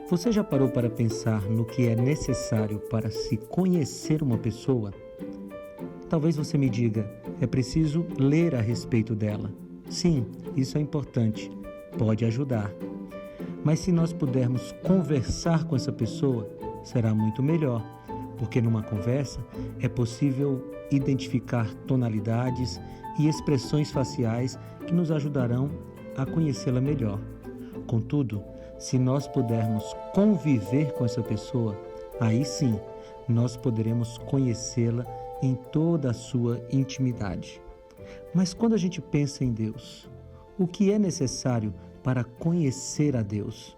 Você já parou para pensar no que é necessário para se conhecer uma pessoa? Talvez você me diga, é preciso ler a respeito dela. Sim, isso é importante, pode ajudar. Mas se nós pudermos conversar com essa pessoa, será muito melhor, porque numa conversa é possível identificar tonalidades e expressões faciais que nos ajudarão a conhecê-la melhor. Contudo, se nós pudermos conviver com essa pessoa, aí sim nós poderemos conhecê-la em toda a sua intimidade. Mas quando a gente pensa em Deus, o que é necessário para conhecer a Deus?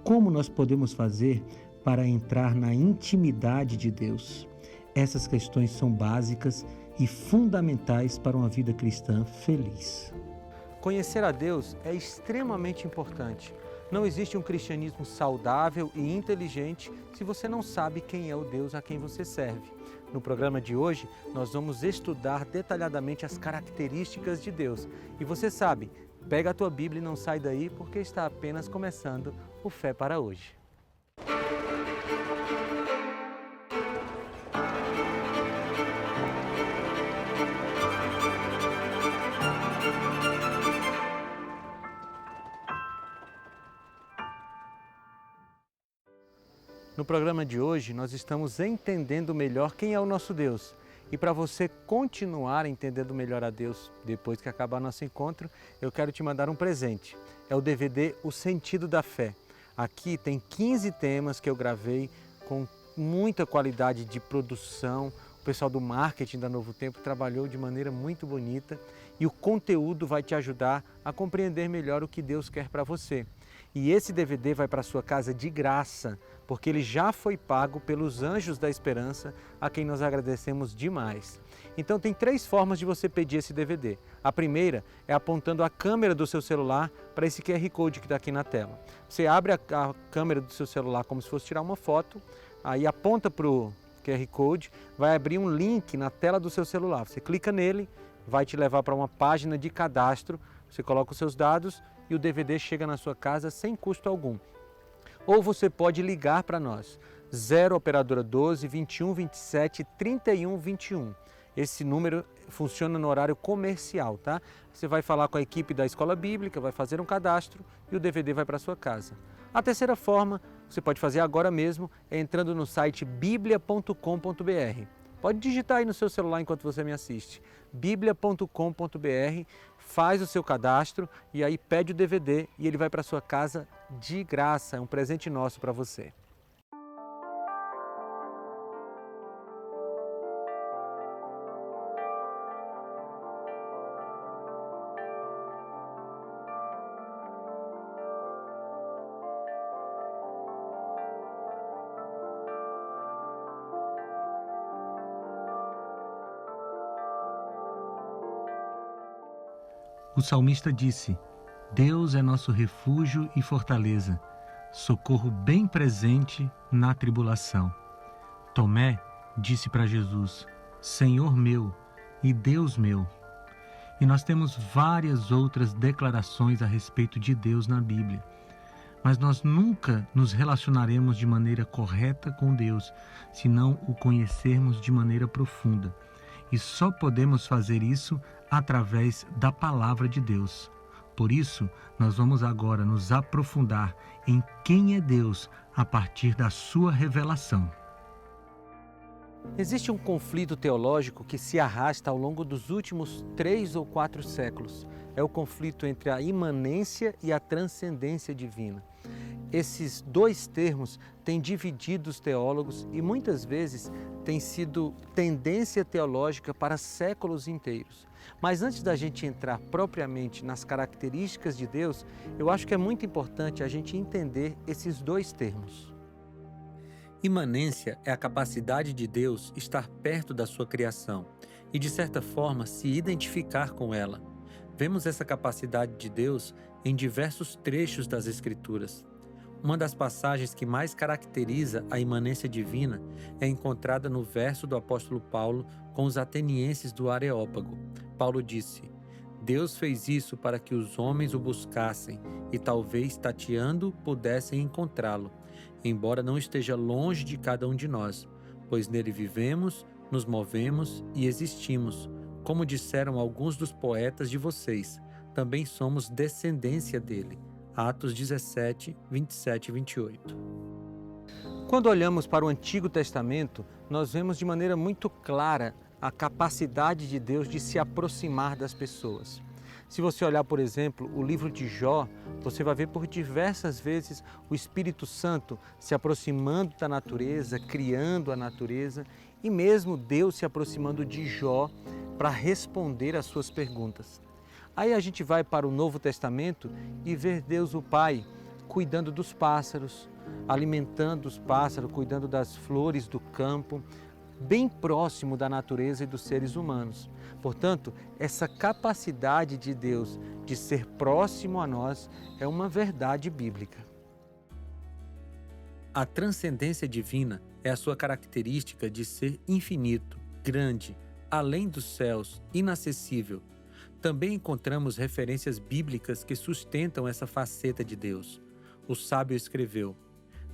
Como nós podemos fazer para entrar na intimidade de Deus? Essas questões são básicas e fundamentais para uma vida cristã feliz. Conhecer a Deus é extremamente importante. Não existe um cristianismo saudável e inteligente se você não sabe quem é o Deus a quem você serve. No programa de hoje, nós vamos estudar detalhadamente as características de Deus. E você sabe, pega a tua Bíblia e não sai daí, porque está apenas começando o Fé para Hoje. No programa de hoje, nós estamos entendendo melhor quem é o nosso Deus. E para você continuar entendendo melhor a Deus depois que acabar nosso encontro, eu quero te mandar um presente. É o DVD O Sentido da Fé. Aqui tem 15 temas que eu gravei com muita qualidade de produção. O pessoal do marketing da Novo Tempo trabalhou de maneira muito bonita e o conteúdo vai te ajudar a compreender melhor o que Deus quer para você. E esse DVD vai para sua casa de graça, porque ele já foi pago pelos Anjos da Esperança, a quem nós agradecemos demais. Então tem 3 formas de você pedir esse DVD. A primeira é apontando a câmera do seu celular para esse QR Code que está aqui na tela. Você abre a câmera do seu celular como se fosse tirar uma foto, aí aponta para o QR Code, vai abrir um link na tela do seu celular. Você clica nele, vai te levar para uma página de cadastro, você coloca os seus dados e o DVD chega na sua casa sem custo algum. Ou você pode ligar para nós, 0 operadora 12 21 27 31 21. Esse número funciona no horário comercial, tá? Você vai falar com a equipe da Escola Bíblica, vai fazer um cadastro e o DVD vai para sua casa. A terceira forma, você pode fazer agora mesmo, é entrando no site biblia.com.br. Pode digitar aí no seu celular enquanto você me assiste. biblia.com.br, faz o seu cadastro e aí pede o DVD e ele vai para sua casa de graça. É um presente nosso para você. O salmista disse: Deus é nosso refúgio e fortaleza, socorro bem presente na tribulação. Tomé disse para Jesus: Senhor meu e Deus meu. E nós temos várias outras declarações a respeito de Deus na Bíblia. Mas nós nunca nos relacionaremos de maneira correta com Deus se não o conhecermos de maneira profunda. E só podemos fazer isso através da Palavra de Deus. Por isso, nós vamos agora nos aprofundar em quem é Deus a partir da sua revelação. Existe um conflito teológico que se arrasta ao longo dos últimos 3 ou 4 séculos. É o conflito entre a imanência e a transcendência divina. Esses 2 termos têm dividido os teólogos e muitas vezes tem sido tendência teológica para séculos inteiros. Mas antes da gente entrar propriamente nas características de Deus, eu acho que é muito importante a gente entender esses 2 termos. Imanência é a capacidade de Deus estar perto da sua criação e, de certa forma, se identificar com ela. Vemos essa capacidade de Deus em diversos trechos das Escrituras. Uma das passagens que mais caracteriza a imanência divina é encontrada no verso do apóstolo Paulo com os atenienses do Areópago. Paulo disse: Deus fez isso para que os homens o buscassem e talvez tateando pudessem encontrá-lo, embora não esteja longe de cada um de nós, pois nele vivemos, nos movemos e existimos. Como disseram alguns dos poetas de vocês, também somos descendência dele. Atos 17, 27 e 28. Quando olhamos para o Antigo Testamento, nós vemos de maneira muito clara a capacidade de Deus de se aproximar das pessoas. Se você olhar, por exemplo, o livro de Jó, você vai ver por diversas vezes o Espírito Santo se aproximando da natureza, criando a natureza, e mesmo Deus se aproximando de Jó para responder às suas perguntas. Aí a gente vai para o Novo Testamento e vê Deus o Pai cuidando dos pássaros, alimentando os pássaros, cuidando das flores do campo, bem próximo da natureza e dos seres humanos. Portanto, essa capacidade de Deus de ser próximo a nós é uma verdade bíblica. A transcendência divina é a sua característica de ser infinito, grande, além dos céus, inacessível. Também encontramos referências bíblicas que sustentam essa faceta de Deus. O sábio escreveu: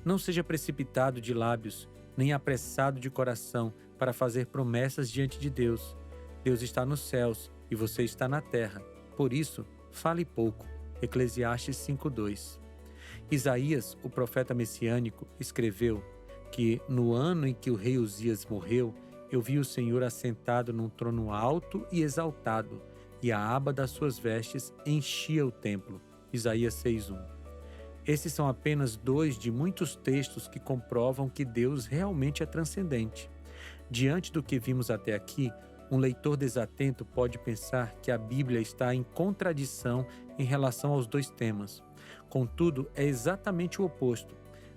"Não seja precipitado de lábios, nem apressado de coração para fazer promessas diante de Deus. Deus está nos céus e você está na terra. Por isso, fale pouco." Eclesiastes 5:2. Isaías, o profeta messiânico, escreveu que no ano em que o rei Uzias morreu, eu vi o Senhor assentado num trono alto e exaltado, e a aba das suas vestes enchia o templo. Isaías 6:1. Esses são apenas dois de muitos textos que comprovam que Deus realmente é transcendente. Diante do que vimos até aqui, um leitor desatento pode pensar que a Bíblia está em contradição em relação aos dois temas. Contudo, é exatamente o oposto.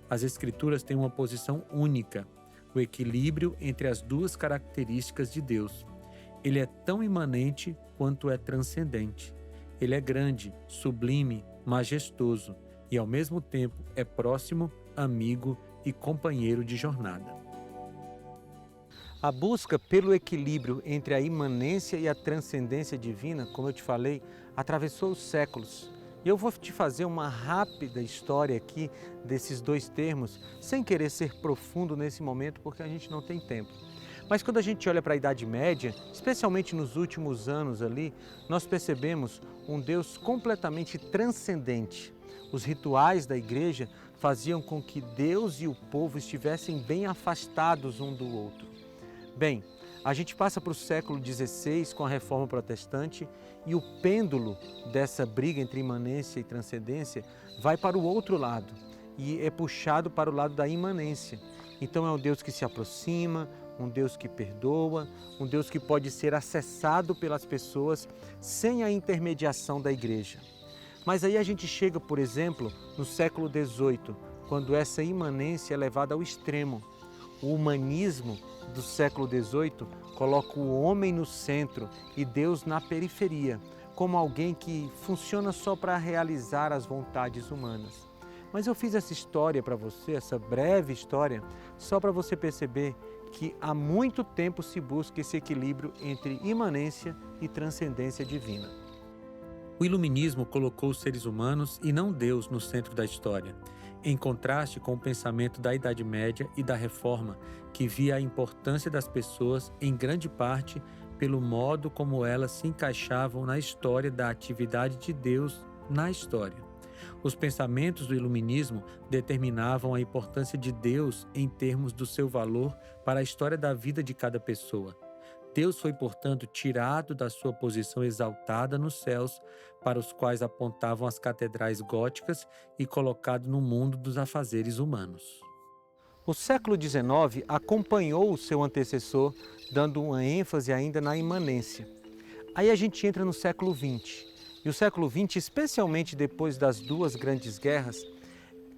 As Escrituras têm uma posição única, o equilíbrio entre as duas características de Deus. Ele é tão imanente quanto é transcendente. Ele é grande, sublime, majestoso e, ao mesmo tempo, é próximo, amigo e companheiro de jornada. A busca pelo equilíbrio entre a imanência e a transcendência divina, como eu te falei, atravessou os séculos. E eu vou te fazer uma rápida história aqui desses dois termos, sem querer ser profundo nesse momento, porque a gente não tem tempo. Mas quando a gente olha para a Idade Média, especialmente nos últimos anos ali, nós percebemos um Deus completamente transcendente. Os rituais da igreja faziam com que Deus e o povo estivessem bem afastados um do outro. Bem, a gente passa para o século XVI com a Reforma Protestante e o pêndulo dessa briga entre imanência e transcendência vai para o outro lado e é puxado para o lado da imanência. Então é um Deus que se aproxima, um Deus que perdoa, um Deus que pode ser acessado pelas pessoas sem a intermediação da igreja. Mas aí a gente chega, por exemplo, no século XVIII, quando essa imanência é levada ao extremo. O humanismo do século XVIII coloca o homem no centro e Deus na periferia, como alguém que funciona só para realizar as vontades humanas. Mas eu fiz essa história para você, essa breve história, só para você perceber que há muito tempo se busca esse equilíbrio entre imanência e transcendência divina. O iluminismo colocou os seres humanos e não Deus no centro da história, em contraste com o pensamento da Idade Média e da Reforma, que via a importância das pessoas em grande parte pelo modo como elas se encaixavam na história da atividade de Deus na história. Os pensamentos do iluminismo determinavam a importância de Deus em termos do seu valor para a história da vida de cada pessoa. Deus foi, portanto, tirado da sua posição exaltada nos céus, para os quais apontavam as catedrais góticas, e colocado no mundo dos afazeres humanos. O século XIX acompanhou o seu antecessor, dando uma ênfase ainda na imanência. Aí a gente entra no século XX. E o século XX, especialmente depois das duas grandes guerras,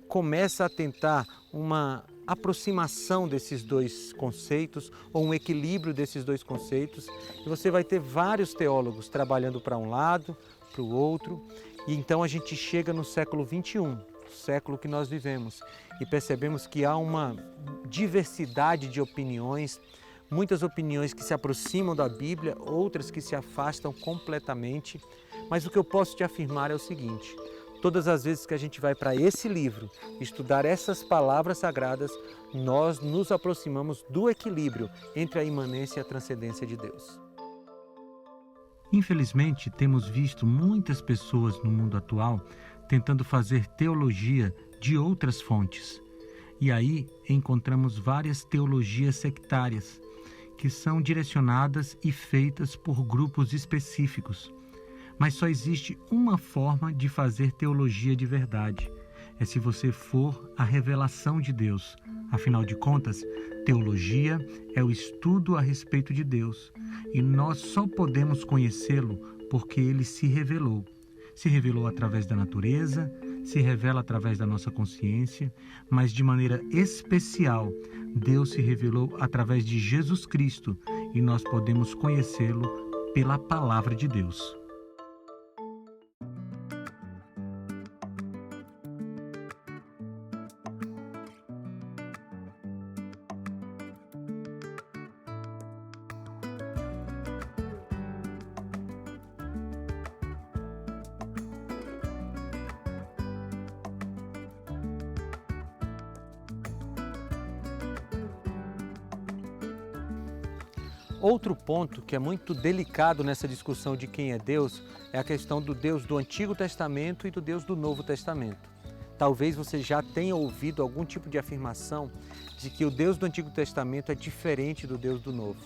começa a tentar uma aproximação desses dois conceitos, ou um equilíbrio desses dois conceitos, e você vai ter vários teólogos trabalhando para um lado, para o outro, e então a gente chega no século XXI, o século que nós vivemos, e percebemos que há uma diversidade de opiniões, muitas opiniões que se aproximam da Bíblia, outras que se afastam completamente, Mas o que eu posso te afirmar é o seguinte: todas as vezes que a gente vai para esse livro estudar essas palavras sagradas, nós nos aproximamos do equilíbrio entre a imanência e a transcendência de Deus. Infelizmente, temos visto muitas pessoas no mundo atual tentando fazer teologia de outras fontes. E aí encontramos várias teologias sectárias, que são direcionadas e feitas por grupos específicos. Mas só existe uma forma de fazer teologia de verdade. É se você for a revelação de Deus. Afinal de contas, teologia é o estudo a respeito de Deus. E nós só podemos conhecê-lo porque ele se revelou. Se revelou através da natureza, se revela através da nossa consciência, mas de maneira especial, Deus se revelou através de Jesus Cristo e nós podemos conhecê-lo pela palavra de Deus. Outro ponto que é muito delicado nessa discussão de quem é Deus é a questão do Deus do Antigo Testamento e do Deus do Novo Testamento. Talvez você já tenha ouvido algum tipo de afirmação de que o Deus do Antigo Testamento é diferente do Deus do Novo.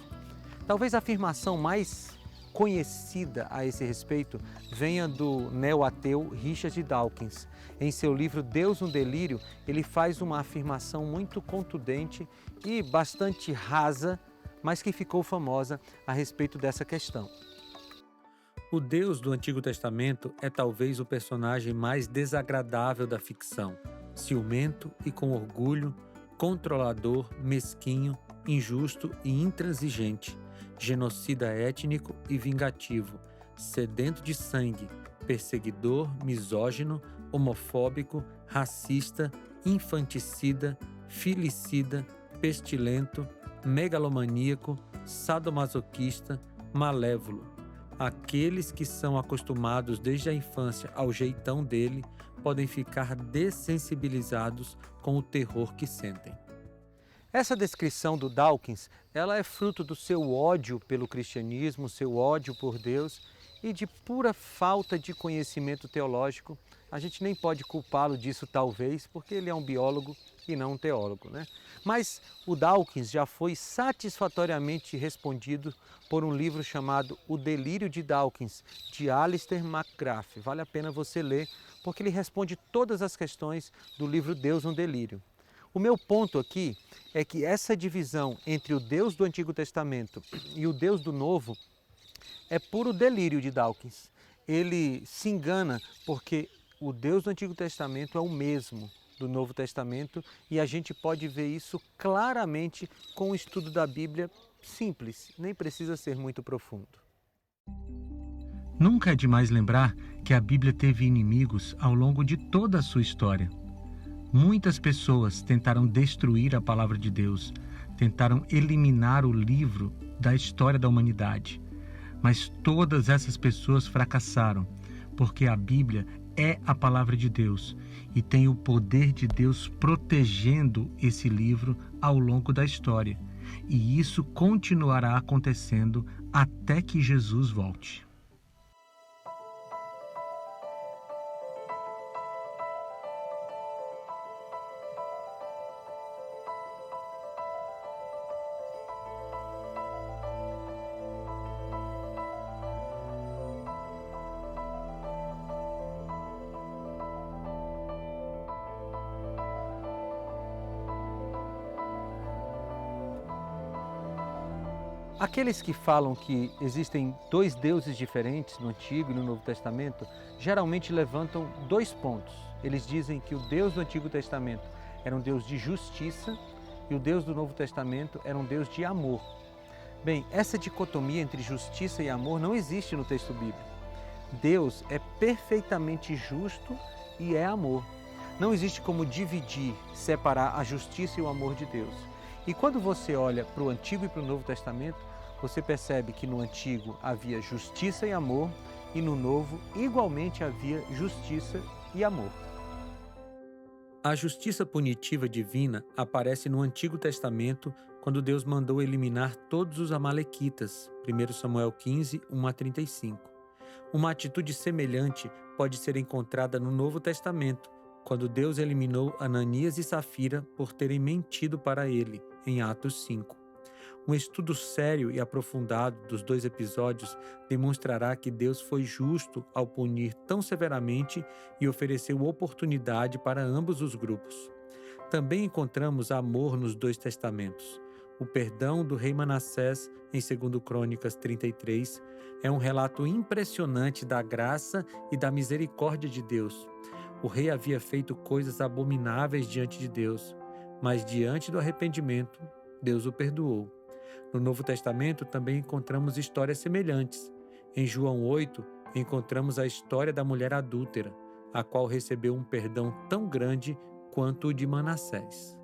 Talvez a afirmação mais conhecida a esse respeito venha do neo-ateu Richard Dawkins. Em seu livro Deus no Delírio, ele faz uma afirmação muito contundente e bastante rasa, mas que ficou famosa a respeito dessa questão. O Deus do Antigo Testamento é talvez o personagem mais desagradável da ficção. Ciumento e com orgulho, controlador, mesquinho, injusto e intransigente, genocida étnico e vingativo, sedento de sangue, perseguidor, misógino, homofóbico, racista, infanticida, filicida, pestilento, megalomaníaco, sadomasoquista, malévolo. Aqueles que são acostumados desde a infância ao jeitão dele podem ficar dessensibilizados com o terror que sentem. Essa descrição do Dawkins, ela é fruto do seu ódio pelo cristianismo, seu ódio por Deus e de pura falta de conhecimento teológico. A gente nem pode culpá-lo disso talvez, porque ele é um biólogo e não um teólogo, né? Mas o Dawkins já foi satisfatoriamente respondido por um livro chamado O Delírio de Dawkins, de Alistair McGrath. Vale a pena você ler, porque ele responde todas as questões do livro Deus no Delírio. O meu ponto aqui é que essa divisão entre o Deus do Antigo Testamento e o Deus do Novo é puro delírio de Dawkins. Ele se engana porque o Deus do Antigo Testamento é o mesmo do Novo Testamento e a gente pode ver isso claramente com o estudo da Bíblia simples, nem precisa ser muito profundo. Nunca é demais lembrar que a Bíblia teve inimigos ao longo de toda a sua história. Muitas pessoas tentaram destruir a palavra de Deus, tentaram eliminar o livro da história da humanidade. Mas todas essas pessoas fracassaram, porque a Bíblia é a palavra de Deus e tem o poder de Deus protegendo esse livro ao longo da história. E isso continuará acontecendo até que Jesus volte. Aqueles que falam que existem dois deuses diferentes no Antigo e no Novo Testamento, geralmente levantam dois pontos. Eles dizem que o Deus do Antigo Testamento era um Deus de justiça e o Deus do Novo Testamento era um Deus de amor. Bem, essa dicotomia entre justiça e amor não existe no texto bíblico. Deus é perfeitamente justo e é amor. Não existe como dividir, separar a justiça e o amor de Deus. E quando você olha para o Antigo e para o Novo Testamento, você percebe que no Antigo havia justiça e amor e no Novo igualmente havia justiça e amor. A justiça punitiva divina aparece no Antigo Testamento quando Deus mandou eliminar todos os amalequitas, 1 Samuel 15, 1-35. Uma atitude semelhante pode ser encontrada no Novo Testamento, quando Deus eliminou Ananias e Safira por terem mentido para ele, em Atos 5. Um estudo sério e aprofundado dos dois episódios demonstrará que Deus foi justo ao punir tão severamente e ofereceu oportunidade para ambos os grupos. Também encontramos amor nos dois testamentos. O perdão do rei Manassés, em 2 Crônicas 33, é um relato impressionante da graça e da misericórdia de Deus. O rei havia feito coisas abomináveis diante de Deus, mas diante do arrependimento, Deus o perdoou. No Novo Testamento também encontramos histórias semelhantes. Em João 8, encontramos a história da mulher adúltera, a qual recebeu um perdão tão grande quanto o de Manassés.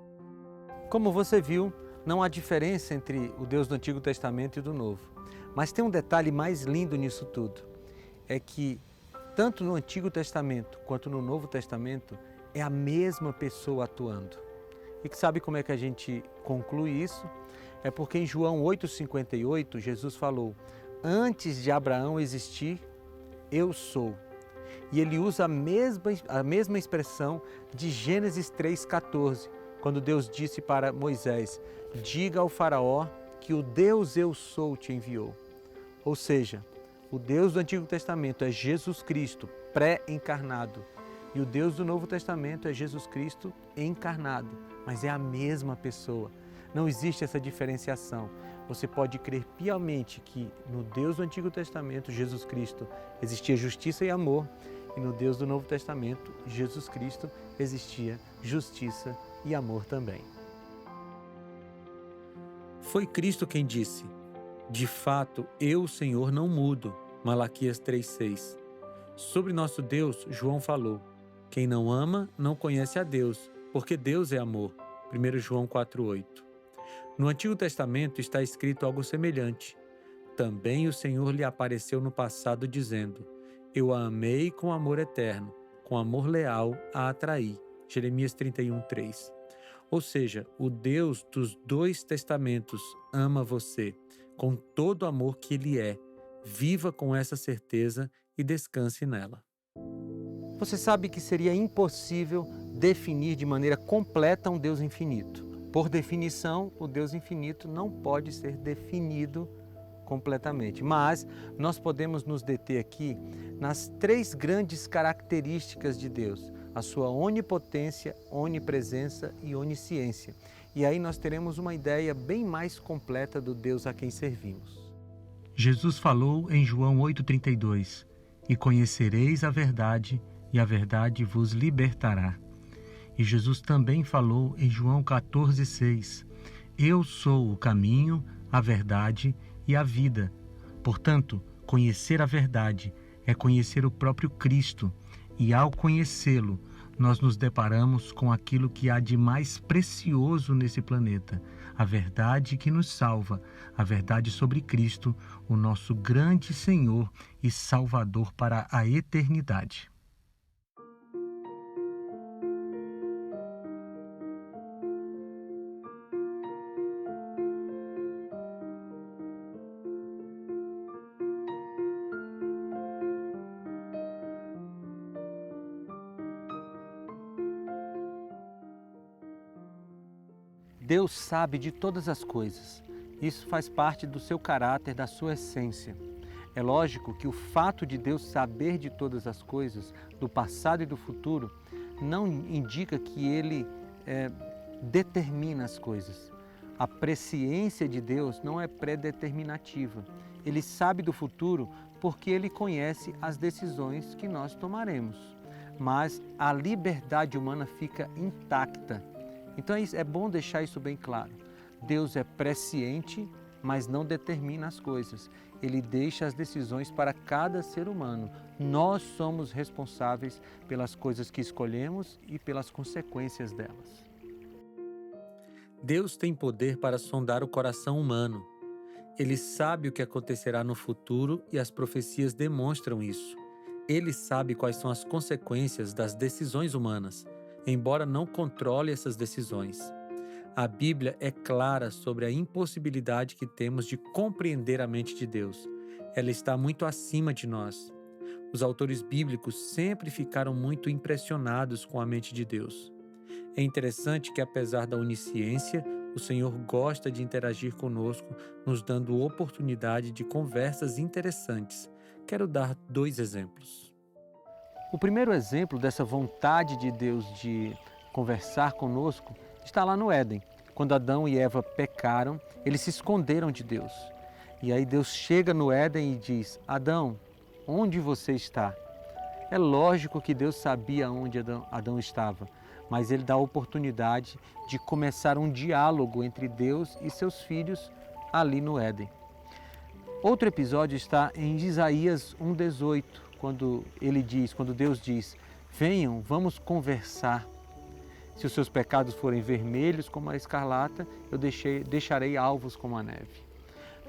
Como você viu, não há diferença entre o Deus do Antigo Testamento e do Novo. Mas tem um detalhe mais lindo nisso tudo. É que tanto no Antigo Testamento quanto no Novo Testamento é a mesma pessoa atuando. E que sabe como é que a gente conclui isso? É porque em João 8,58 Jesus falou: antes de Abraão existir, eu sou. E ele usa a mesma expressão de Gênesis 3,14, quando Deus disse para Moisés: diga ao faraó que o Deus eu sou te enviou. Ou seja, o Deus do Antigo Testamento é Jesus Cristo, pré-encarnado. E o Deus do Novo Testamento é Jesus Cristo encarnado, mas é a mesma pessoa. Não existe essa diferenciação. Você pode crer piamente que no Deus do Antigo Testamento, Jesus Cristo, existia justiça e amor, e no Deus do Novo Testamento, Jesus Cristo, existia justiça e amor também. Foi Cristo quem disse: de fato, eu, Senhor, não mudo. Malaquias 3,6. Sobre nosso Deus, João falou: quem não ama, não conhece a Deus, porque Deus é amor. 1 João 4,8. No Antigo Testamento está escrito algo semelhante. Também o Senhor lhe apareceu no passado dizendo: eu a amei com amor eterno, com amor leal a atraí. Jeremias 31,3. Ou seja, o Deus dos dois testamentos ama você, com todo o amor que Ele é. Viva com essa certeza e descanse nela. Você sabe que seria impossível definir de maneira completa um Deus infinito. Por definição, o Deus infinito não pode ser definido completamente. Mas nós podemos nos deter aqui nas três grandes características de Deus: a sua onipotência, onipresença e onisciência. E aí nós teremos uma ideia bem mais completa do Deus a quem servimos. Jesus falou em João 8,32: e conhecereis a verdade, e a verdade vos libertará. E Jesus também falou em João 14,6: eu sou o caminho, a verdade e a vida. Portanto, conhecer a verdade é conhecer o próprio Cristo, e ao conhecê-lo, nós nos deparamos com aquilo que há de mais precioso nesse planeta, a verdade que nos salva, a verdade sobre Cristo, o nosso grande Senhor e Salvador para a eternidade. Deus sabe de todas as coisas. Isso faz parte do seu caráter, da sua essência. É lógico que o fato de Deus saber de todas as coisas, do passado e do futuro, não indica que Ele determina as coisas. A presciência de Deus não é predeterminativa. Ele sabe do futuro porque Ele conhece as decisões que nós tomaremos. Mas a liberdade humana fica intacta. Então é bom deixar isso bem claro. Deus é presciente, mas não determina as coisas. Ele deixa as decisões para cada ser humano. Nós somos responsáveis pelas coisas que escolhemos e pelas consequências delas. Deus tem poder para sondar o coração humano. Ele sabe o que acontecerá no futuro e as profecias demonstram isso. Ele sabe quais são as consequências das decisões humanas, embora não controle essas decisões. A Bíblia é clara sobre a impossibilidade que temos de compreender a mente de Deus. Ela está muito acima de nós. Os autores bíblicos sempre ficaram muito impressionados com a mente de Deus. É interessante que, apesar da onisciência, o Senhor gosta de interagir conosco, nos dando oportunidade de conversas interessantes. Quero dar 2 exemplos. O primeiro exemplo dessa vontade de Deus de conversar conosco está lá no Éden. Quando Adão e Eva pecaram, eles se esconderam de Deus. E aí Deus chega no Éden e diz: Adão, onde você está? É lógico que Deus sabia onde Adão estava, mas ele dá a oportunidade de começar um diálogo entre Deus e seus filhos ali no Éden. Outro episódio está em Isaías 1,18, quando Deus diz: venham, vamos conversar. Se os seus pecados forem vermelhos como a escarlata, eu deixarei alvos como a neve.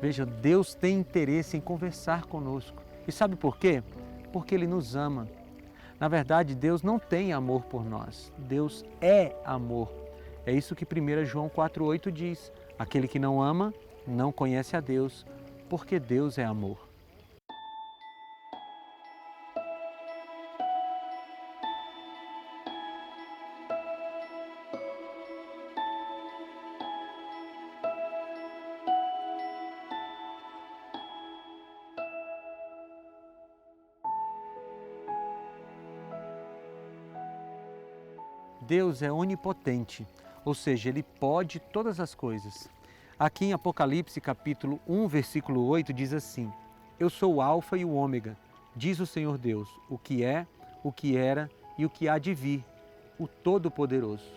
Veja, Deus tem interesse em conversar conosco. E sabe por quê? Porque Ele nos ama. Na verdade, Deus não tem amor por nós. Deus é amor. É isso que 1 João 4,8 diz. Aquele que não ama, não conhece a Deus, porque Deus é amor. Deus é onipotente, ou seja, Ele pode todas as coisas. Aqui em Apocalipse capítulo 1, versículo 8 diz assim: Eu sou o Alfa e o Ômega, diz o Senhor Deus, o que é, o que era e o que há de vir, o Todo-Poderoso.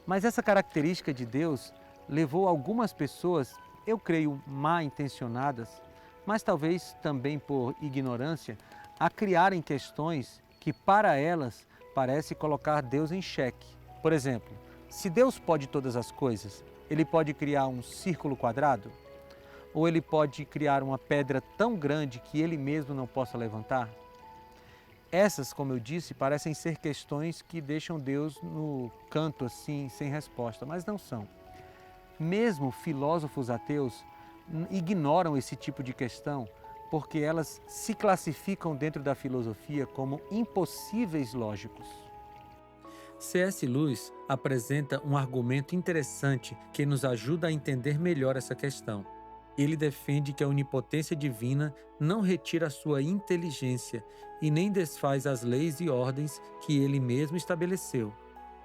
Mas essa característica de Deus levou algumas pessoas, eu creio mal intencionadas, mas talvez também por ignorância, a criarem questões que para elas parece colocar Deus em xeque. Por exemplo, se Deus pode todas as coisas, Ele pode criar um círculo quadrado? Ou Ele pode criar uma pedra tão grande que Ele mesmo não possa levantar? Essas, como eu disse, parecem ser questões que deixam Deus no canto assim, sem resposta, mas não são. Mesmo filósofos ateus ignoram esse tipo de questão porque elas se classificam dentro da filosofia como impossíveis lógicos. C.S. Lewis apresenta um argumento interessante que nos ajuda a entender melhor essa questão. Ele defende que a onipotência divina não retira a sua inteligência e nem desfaz as leis e ordens que ele mesmo estabeleceu.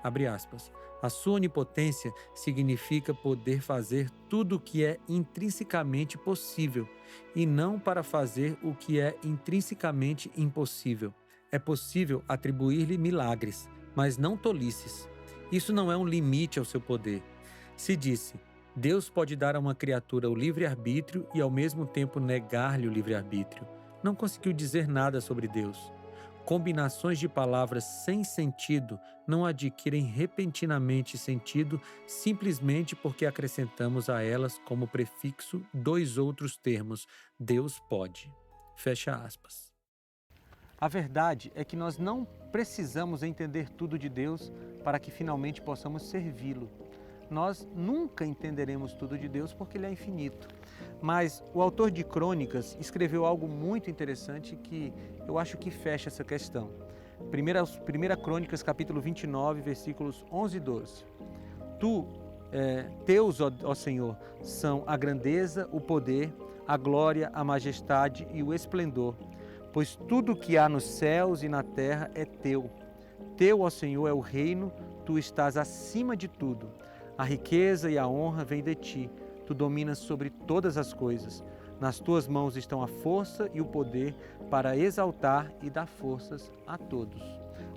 Abre aspas. A sua onipotência significa poder fazer tudo o que é intrinsecamente possível e não para fazer o que é intrinsecamente impossível. É possível atribuir-lhe milagres, mas não tolices. Isso não é um limite ao seu poder. Se disse, Deus pode dar a uma criatura o livre-arbítrio e ao mesmo tempo negar-lhe o livre-arbítrio. Não conseguiu dizer nada sobre Deus. Combinações de palavras sem sentido não adquirem repentinamente sentido simplesmente porque acrescentamos a elas como prefixo 2 outros termos, Deus pode. Fecha aspas. A verdade é que nós não precisamos entender tudo de Deus para que finalmente possamos servi-lo. Nós nunca entenderemos tudo de Deus porque Ele é infinito. Mas o autor de Crônicas escreveu algo muito interessante que eu acho que fecha essa questão. 1 Crônicas, capítulo 29, versículos 11 e 12. Teus, ó Senhor, são a grandeza, o poder, a glória, a majestade e o esplendor, pois tudo o que há nos céus e na terra é teu. Teu, ó Senhor, é o reino, tu estás acima de tudo. A riqueza e a honra vêm de ti. Tu dominas sobre todas as coisas. Nas tuas mãos estão a força e o poder para exaltar e dar forças a todos.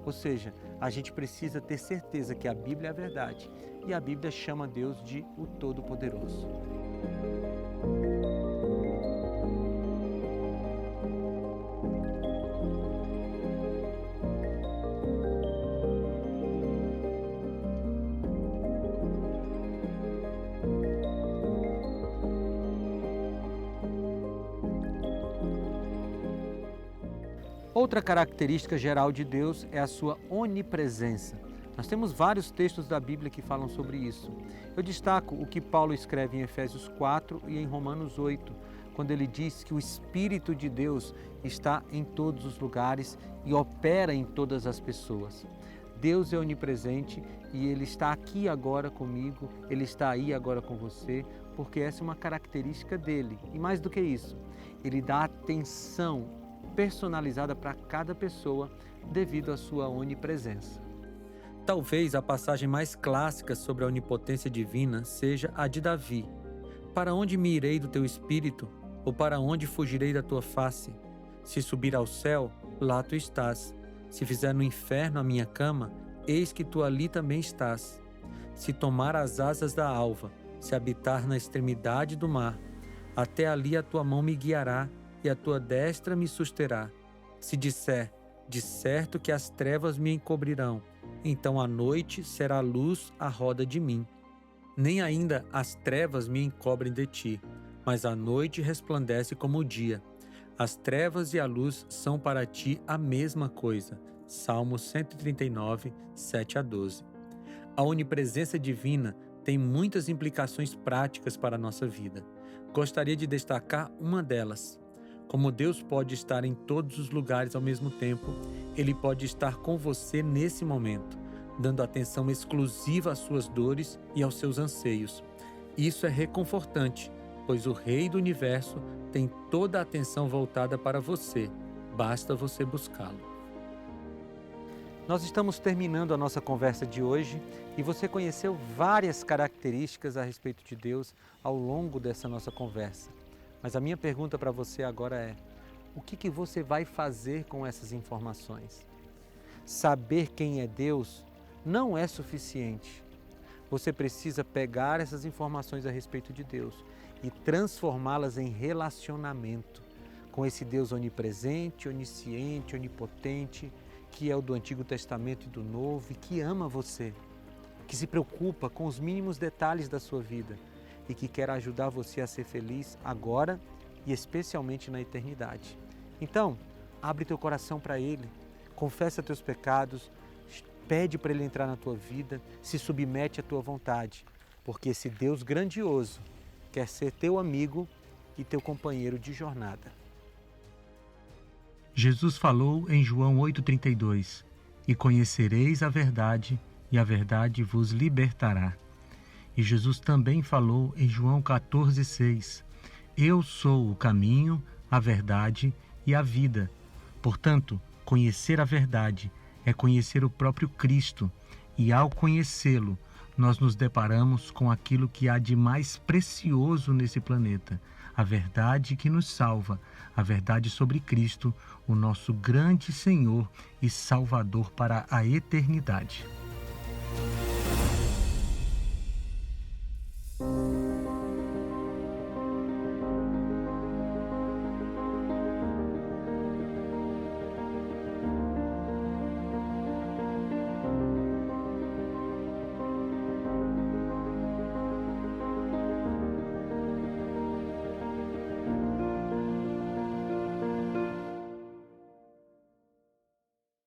Ou seja, a gente precisa ter certeza que a Bíblia é a verdade. E a Bíblia chama Deus de o Todo-Poderoso. outra característica geral de Deus é a sua onipresença. Nós temos vários textos da Bíblia que falam sobre isso. Eu destaco o que Paulo escreve em Efésios 4 e em Romanos 8, quando ele diz que o Espírito de Deus está em todos os lugares e opera em todas as pessoas. Deus é onipresente e Ele está aqui agora comigo, Ele está aí agora com você, porque essa é uma característica dele. E mais do que isso, Ele dá atenção personalizada para cada pessoa devido à sua onipresença. Talvez a passagem mais clássica sobre a onipotência divina seja a de Davi. Para onde me irei do teu espírito? Ou para onde fugirei da tua face? Se subir ao céu, lá tu estás. Se fizer no inferno a minha cama, eis que tu ali também estás. Se tomar as asas da alva, se habitar na extremidade do mar, até ali a tua mão me guiará e a tua destra me susterá. Se disser, de certo que as trevas me encobrirão, então a noite será luz à roda de mim. Nem ainda as trevas me encobrem de ti, mas a noite resplandece como o dia. As trevas e a luz são para ti a mesma coisa. Salmo 139, 7-12. A onipresença divina tem muitas implicações práticas para a nossa vida. Gostaria de destacar uma delas. Como Deus pode estar em todos os lugares ao mesmo tempo, Ele pode estar com você nesse momento, dando atenção exclusiva às suas dores e aos seus anseios. Isso é reconfortante, pois o Rei do Universo tem toda a atenção voltada para você. Basta você buscá-lo. Nós estamos terminando a nossa conversa de hoje e você conheceu várias características a respeito de Deus ao longo dessa nossa conversa. Mas a minha pergunta para você agora é: o que você vai fazer com essas informações? Saber quem é Deus não é suficiente. Você precisa pegar essas informações a respeito de Deus e transformá-las em relacionamento com esse Deus onipresente, onisciente, onipotente, que é o do Antigo Testamento e do Novo e que ama você, que se preocupa com os mínimos detalhes da sua vida e que quer ajudar você a ser feliz agora e especialmente na eternidade. Então, abre teu coração para Ele, confessa teus pecados, pede para Ele entrar na tua vida, se submete à tua vontade, porque esse Deus grandioso quer ser teu amigo e teu companheiro de jornada. Jesus falou em João 8,32: E conhecereis a verdade, e a verdade vos libertará. E Jesus também falou em João 14,6: Eu sou o caminho, a verdade e a vida. Portanto, conhecer a verdade é conhecer o próprio Cristo, e ao conhecê-lo, nós nos deparamos com aquilo que há de mais precioso nesse planeta, a verdade que nos salva, a verdade sobre Cristo, o nosso grande Senhor e Salvador para a eternidade.